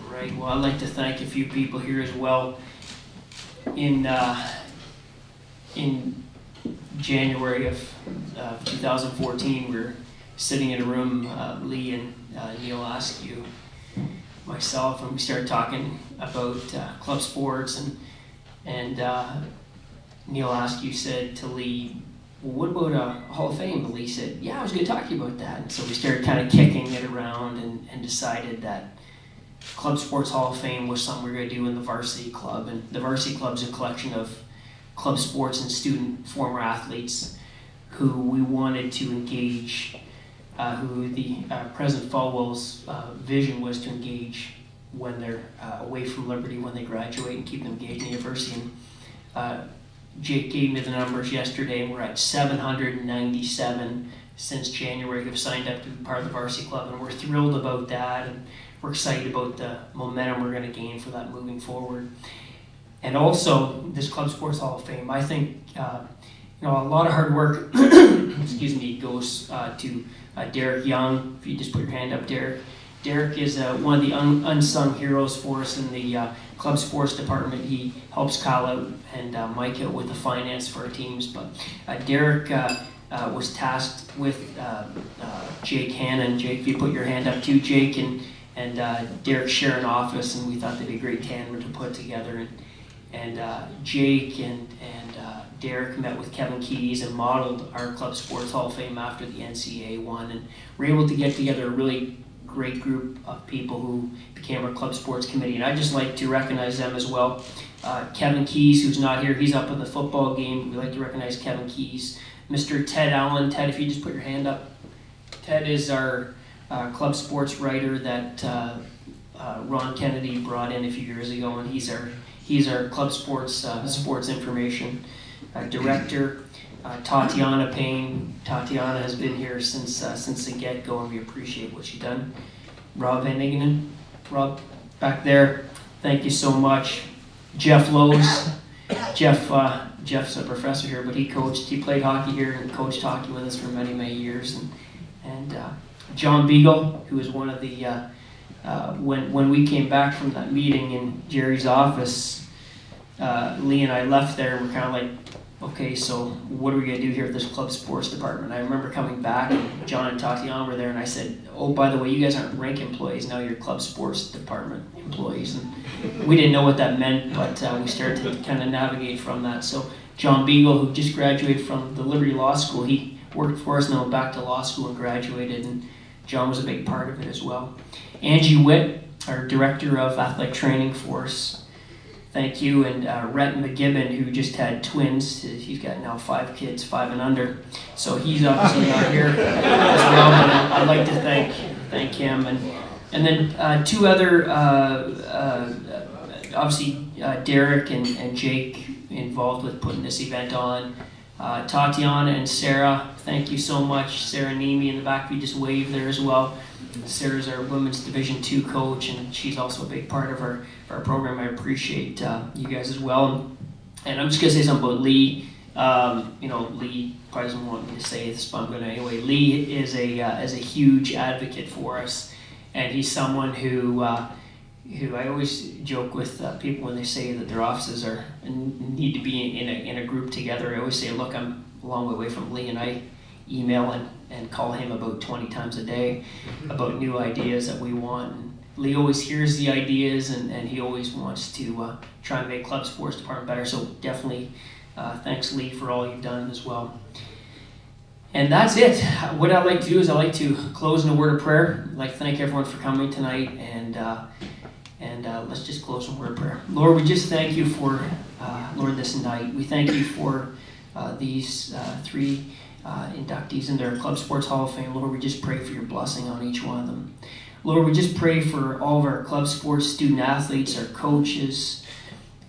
Right. Well, I'd like to thank a few people here as well. In January of 2014, we were sitting in a room, Lee and Neil Askew, myself, and we started talking about club sports, and Neil Askew said to Lee, "Well, what about a Hall of Fame?" And Lee said, "Yeah, I was going to talk to you about that." And so we started kind of kicking it around and decided that Club Sports Hall of Fame was something we were going to do in the Varsity Club. And the Varsity Club is a collection of club sports and student former athletes who we wanted to engage, who the President Falwell's vision was to engage when they're away from Liberty, when they graduate, and keep them engaged in the university. And Jake gave me the numbers yesterday, and we're at 797 since January who have signed up to be part of the Varsity Club, and we're thrilled about that, and we're excited about the momentum we're going to gain for that moving forward. And also, this Club Sports Hall of Fame, I think a lot of hard work, excuse me, goes to Derek Young. If you just put your hand up, Derek. Derek is one of the unsung heroes for us in the club sports department. He helps Kyle out and Mike out with the finance for our teams. But Derek was tasked with Jake Hannon. Jake, if you put your hand up too, Jake and Derek share an office, and we thought they'd be a great tandem to put together. And Jake and Derek met with Kevin Keys and modeled our Club Sports Hall of Fame after the NCAA won, and were able to get together a really great group of people who became our Club Sports Committee. And I'd just like to recognize them as well. Kevin Keys, who's not here, he's up at the football game. We'd like to recognize Kevin Keys. Mr. Ted Allen. Ted, if you just put your hand up. Ted is our Club Sports writer that Ron Kennedy brought in a few years ago, and he's our Club Sports sports information director. Tatiana Payne. Tatiana has been here since the get-go, and we appreciate what she's done. Rob Van Ingenen. Rob, back there, thank you so much. Jeff Lowe's. Jeff's a professor here, but he played hockey here and coached hockey with us for many, many years. And John Beagle, who was one of the, when we came back from that meeting in Jerry's office, Lee and I left there and we're kind of like, okay, so what are we going to do here at this club sports department? I remember coming back and John and Tatiana were there, and I said, oh, by the way, you guys aren't rank employees, now you're club sports department employees. And we didn't know what that meant, but we started to kind of navigate from that. So John Beagle, who just graduated from the Liberty Law School, he worked for us and then went back to law school and graduated, and John was a big part of it as well. Angie Witt, our director of athletic training for us. Thank you. And Rhett McGibbon, who just had twins. He's got now 5 kids, 5 and under. So he's obviously not here as well, but I'd like to thank him. And then 2 other, obviously Derek and Jake involved with putting this event on. Tatiana and Sarah, thank you so much. Sarah Nemi in the back, we just waved there as well. Sarah's our Women's Division II coach, and she's also a big part of our program. I appreciate you guys as well. And I'm just going to say something about Lee. Lee probably doesn't want me to say this, but I'm going to anyway. Lee is a huge advocate for us, and he's someone who I always joke with people when they say that their offices need to be in a group together. I always say, look, I'm a long way away from Lee, and I email and call him about 20 times a day about new ideas that we want. And Lee always hears the ideas, and he always wants to try and make club sports department better. So definitely thanks, Lee, for all you've done as well. And that's it. What I'd like to do is I'd like to close in a word of prayer. I'd like to thank everyone for coming tonight, and let's just close in a word of prayer. Lord, we just thank you for, Lord, this night. We thank you for these 3 inductees into our Club Sports Hall of Fame. Lord, we just pray for your blessing on each one of them. Lord, we just pray for all of our club sports student athletes, our coaches.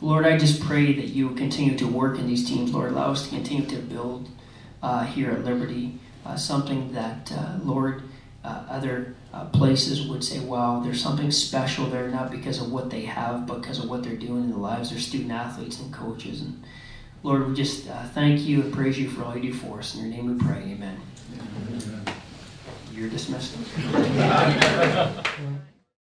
Lord, I just pray that you will continue to work in these teams. Lord, allow us to continue to build here at Liberty something that, Lord, other places would say, wow, there's something special there, not because of what they have, but because of what they're doing in the lives of their student athletes and coaches. And Lord, we just thank you and praise you for all you do for us. In your name we pray, amen. You're dismissed.